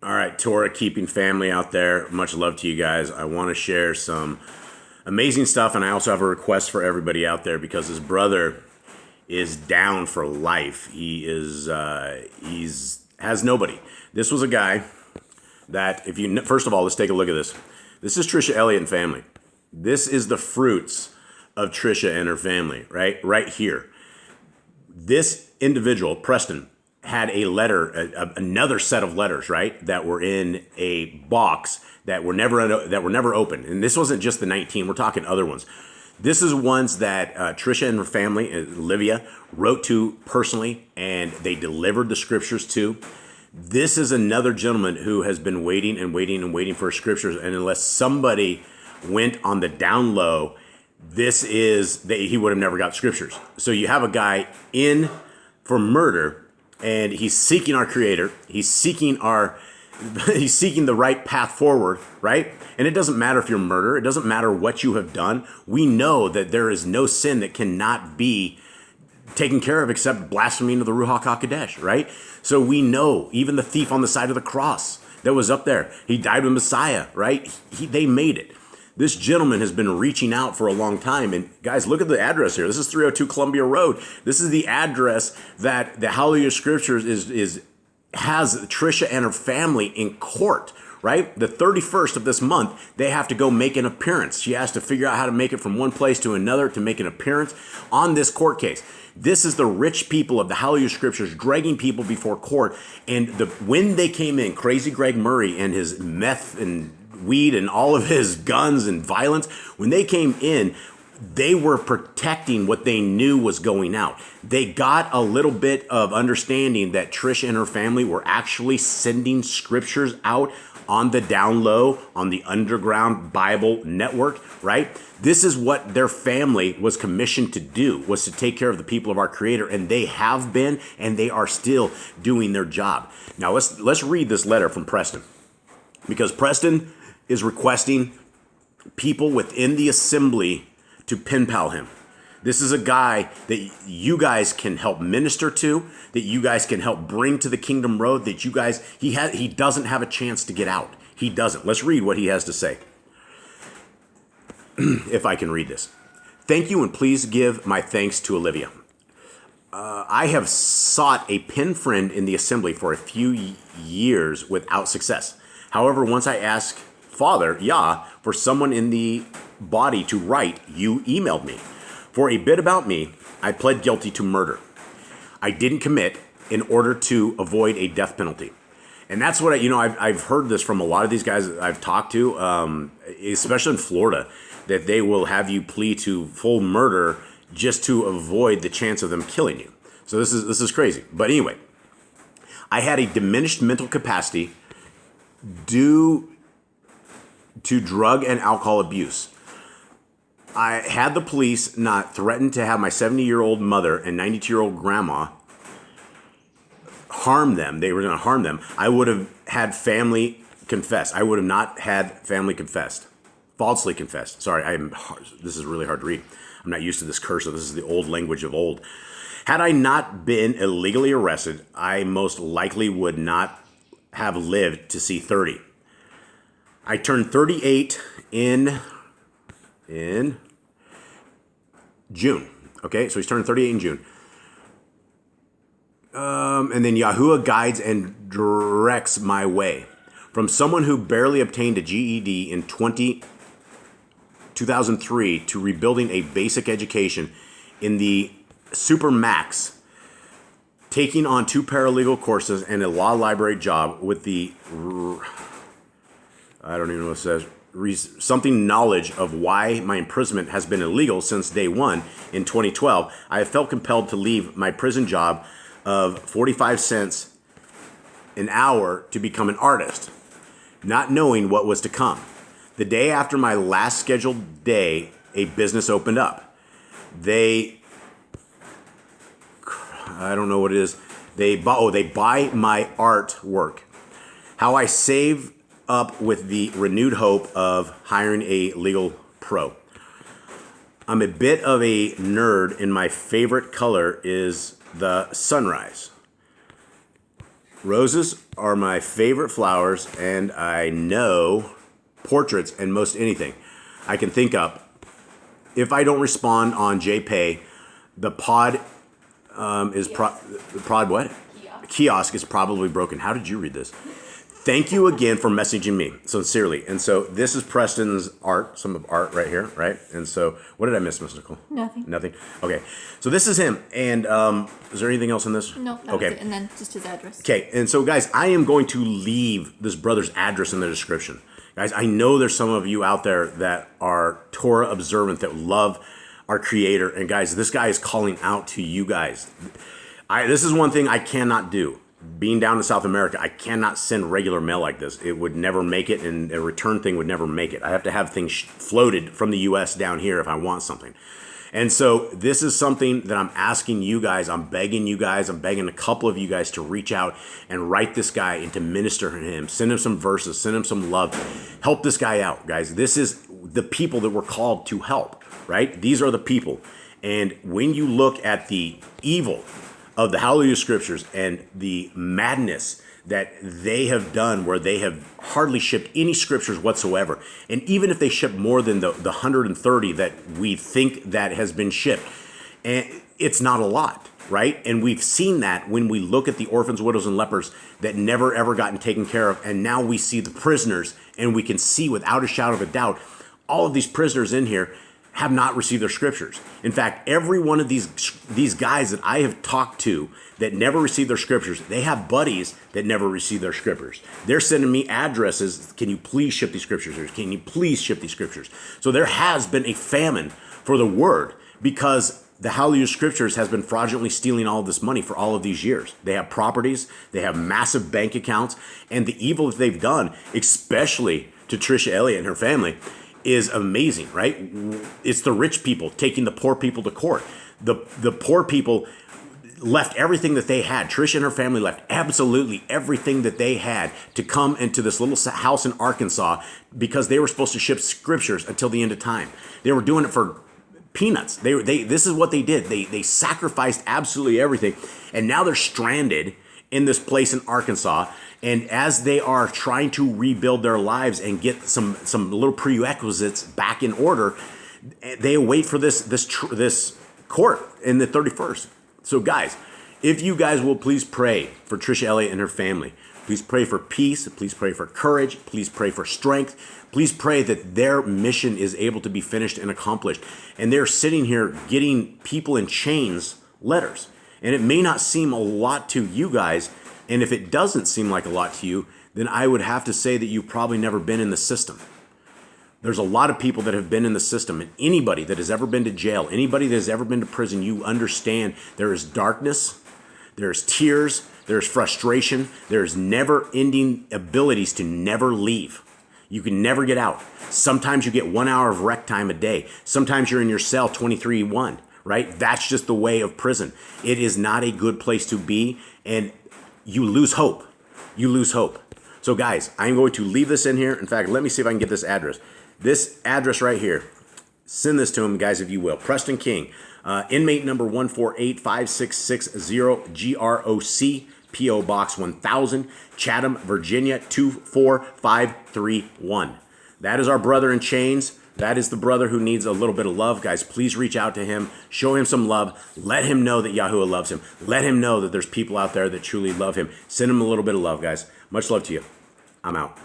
All right, Torah keeping family out there. Much love to you guys. I want to share some amazing stuff, and I also have a request for everybody out there because his brother is down for life. He's has nobody. This was a guy that if you first of all, let's take a look at this. This is Trisha Elliott and family. This is the fruits of Trisha and her family, right here. This individual, Preston, had a letter, another set of letters, right, that were in a box that were never opened. And this wasn't just the 19; we're talking other ones. This is ones that Trisha and her family, Olivia, wrote to personally, and they delivered the scriptures to. This is another gentleman who has been waiting and waiting and waiting for scriptures, and unless somebody went on the down low, he would have never got scriptures. So you have a guy in for murder, and he's seeking our Creator. He's seeking the right path forward, right? And it doesn't matter if you're a murderer. It doesn't matter what you have done. We know that there is no sin that cannot be taken care of except blasphemy of the Ruach HaKodesh, right? So we know even the thief on the side of the cross that was up there, he died with Messiah, right? They made it. This gentleman has been reaching out for a long time. And guys, look at the address here. This is 302 Columbia Road. This is the address that the Hallelujah Scriptures has Trisha and her family in court, right? The 31st of this month, they have to go make an appearance. She has to figure out how to make it from one place to another to make an appearance on this court case. This is the rich people of the Hallelujah Scriptures dragging people before court. And when they came in, Crazy Greg Murray and his meth and weed and all of his guns and violence, when they came in, they were protecting what they knew was going out. They got a little bit of understanding that Trish and her family were actually sending scriptures out on the down low, on the underground Bible network, right? This is what their family was commissioned to do, was to take care of the people of our Creator, and they have been, and they are still doing their job. Now let's read this letter from Preston, because Preston is requesting people within the assembly to penpal him. This is a guy that you guys can help minister to, that you guys can help bring to the kingdom road, that you guys, he doesn't have a chance to get out. He doesn't. Let's read what he has to say. If I can read this. Thank you, and please give my thanks to Olivia. I have sought a pen friend in the assembly for a few years without success. However, once I asked Father, Yah, for someone in the body to write, you emailed me. For a bit about me, I pled guilty to murder. I didn't commit in order to avoid a death penalty. And that's what I've heard this from a lot of these guys that I've talked to, especially in Florida, that they will have you plead to full murder just to avoid the chance of them killing you. So this is crazy. But anyway, I had a diminished mental capacity due to drug and alcohol abuse. I had the police not threatened to have my 70-year-old mother and 92-year-old grandma harm them. They were going to harm them. I would have had family confessed. I would have not had family confessed. Falsely confessed. Sorry, this is really hard to read. I'm not used to this cursive. This is the old language of old. Had I not been illegally arrested, I most likely would not have lived to see 30. I turned 38 in June. Okay, so he's turning 38 in June. And then Yahuwah guides and directs my way. From someone who barely obtained a GED in 2003 to rebuilding a basic education in the Supermax, taking on 2 paralegal courses and a law library job with the, I don't even know what it says, something knowledge of why my imprisonment has been illegal since day one in 2012, I have felt compelled to leave my prison job of 45 cents an hour to become an artist, not knowing what was to come. The day after my last scheduled day, a business opened up. I don't know what it is. They buy my artwork. How I save up with the renewed hope of hiring a legal pro. I'm a bit of a nerd, and my favorite color is the sunrise. Roses are my favorite flowers, and I know portraits and most anything I can think up. If I don't respond on JPay, the pod the pod what? Kiosk is probably broken. How did you read this? Thank you again for messaging me, sincerely. And so this is Preston's art, some of art right here, right? And so what did I miss, Miss Nicole? Nothing. Nothing? Okay. So this is him. And is there anything else in this? No, that was it. And then just his address. Okay. And so, guys, I am going to leave this brother's address in the description. Guys, I know there's some of you out there that are Torah observant, that love our Creator. And, guys, this guy is calling out to you guys. This is one thing I cannot do. Being down in South America, I cannot send regular mail like this. It would never make it, and a return thing would never make it. I have to have things floated from the U.S. down here if I want something. And so this is something that I'm asking you guys. I'm begging you guys. I'm begging a couple of you guys to reach out and write this guy and to minister to him. Send him some verses. Send him some love. Help this guy out, guys. This is the people that we're called to help, right? These are the people. And when you look at the evil of the Hallelujah Scriptures and the madness that they have done, where they have hardly shipped any scriptures whatsoever, and even if they ship more than the 130 that we think that has been shipped, and it's not a lot, right? And we've seen that when we look at the orphans, widows, and lepers that never ever gotten taken care of, and now we see the prisoners, and we can see without a shadow of a doubt, all of these prisoners in here have not received their scriptures. In fact, every one of these guys that I have talked to that never received their scriptures, they have buddies that never received their scriptures. They're sending me addresses. Can you please ship these scriptures? Or can you please ship these scriptures? So there has been a famine for the word, because the Hallelujah Scriptures has been fraudulently stealing all of this money for all of these years. They have properties, they have massive bank accounts, and the evil that they've done, especially to Trisha Elliott and her family, is amazing, right? It's the rich people taking the poor people to court. The poor people left everything that they had. Trisha and her family left absolutely everything that they had to come into this little house in Arkansas, because they were supposed to ship scriptures until the end of time. They were doing it for peanuts. This is what they did. They sacrificed absolutely everything, and now they're stranded in this place in Arkansas. And as they are trying to rebuild their lives and get some little prerequisites back in order, they wait for this court in the 31st. So guys, if you guys will please pray for Trisha Elliott and her family. Please pray for peace. Please pray for courage. Please pray for strength. Please pray that their mission is able to be finished and accomplished. And they're sitting here getting people in chains letters. And it may not seem a lot to you guys. And if it doesn't seem like a lot to you, then I would have to say that you've probably never been in the system. There's a lot of people that have been in the system, and anybody that has ever been to jail, anybody that has ever been to prison, you understand there is darkness, there's tears, there's frustration, there's never-ending abilities to never leave. You can never get out. Sometimes you get 1 hour of rec time a day. Sometimes you're in your cell 23-1, right? That's just the way of prison. It is not a good place to be, and you lose hope. You lose hope. So guys, I'm going to leave this in here. In fact, let me see if I can get this address. This address right here. Send this to him, guys, if you will. Preston King, inmate number 1485660, G.R.O.C, P.O. Box 1000, Chatham, Virginia 24531. That is our brother in chains. That is the brother who needs a little bit of love. Guys, please reach out to him. Show him some love. Let him know that Yahuwah loves him. Let him know that there's people out there that truly love him. Send him a little bit of love, guys. Much love to you. I'm out.